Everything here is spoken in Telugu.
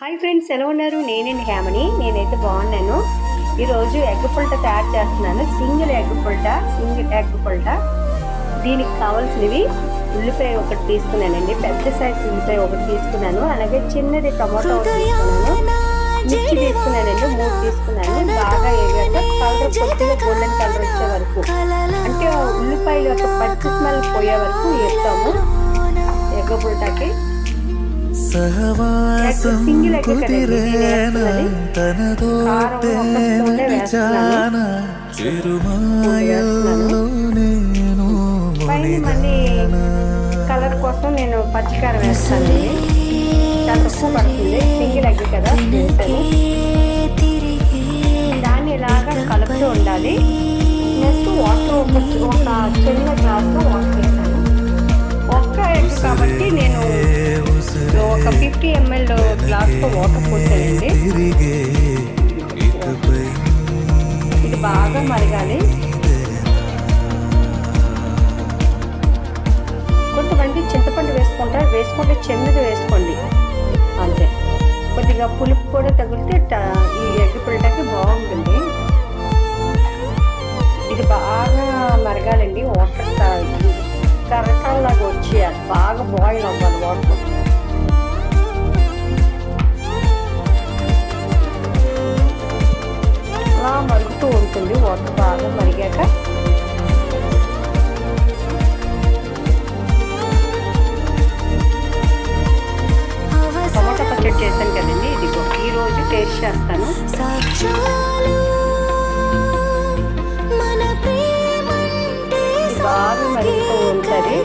హాయ్ ఫ్రెండ్స్, ఎలా ఉన్నారు? నేనండి హేమని. నేనైతే బాగున్నాను. ఈరోజు ఎగ్ పుల్ట తయారు చేస్తున్నాను. సింగిల్ ఎగ్ పుల్ట. దీనికి కావాల్సినవి ఉల్లిపాయ ఒకటి తీసుకున్నానండి, పెద్ద సైజు ఉల్లిపాయ ఒకటి తీసుకున్నాను. అలాగే చిన్నది టమాటో ఒకటి తీసుకున్నాను, మిర్చి తీసుకున్నానండి 3 తీసుకున్నాను. బాగా వేగాక కలర్ కొద్దిగా గోల్డెన్ కలర్ వచ్చే వరకు, అంటే ఉల్లిపాయ యొక్క పచ్చి స్మెల్ పోయే వరకు వేస్తాము ఎగ్ పుల్టకి. సింగిల్ ఎగ్ కదండి, మళ్ళీ కలర్ కోసం నేను పచ్చికారం వేస్తాను. చాలా తక్కువ పడుతుంది, సింగిల్ ఎగ్ కదా. దాన్ని ఇలాగా కలుపుతూ ఉండాలి. నెక్స్ట్ వాటర్ ఒక చిన్న గ్లాస్తో వాటర్ వేసాను. ఒక్క ఎగ్ కాబట్టి నేను ఒక 50 ml గ్లాస్తో వాటర్ పోసానండి. ఇది బాగా మరగాలి. కొంతమంది చింతపండు వేసుకుంటారు, వేసుకుంటే చిన్నది వేసుకోండి అంతే. కొద్దిగా పులుపు కూడా తగిలితే ఈ ఎగ్ పుల్టకి బాగుంటుంది. ఇది బాగా మరగాలండి. వాటర్ కరకాల్లాగా వచ్చి అది బాగా బాయిల్ అవ్వాలి వాటర్. అలా మరుగుతూ ఉంటుంది. వాటర్ బాగా మరిగాక టమాటా పచ్చడి చేశాను కదండి, ఇదిగో ఈరోజు టేస్ట్ చేస్తాను. బాగా మరుగుతూ ఉంటుంది.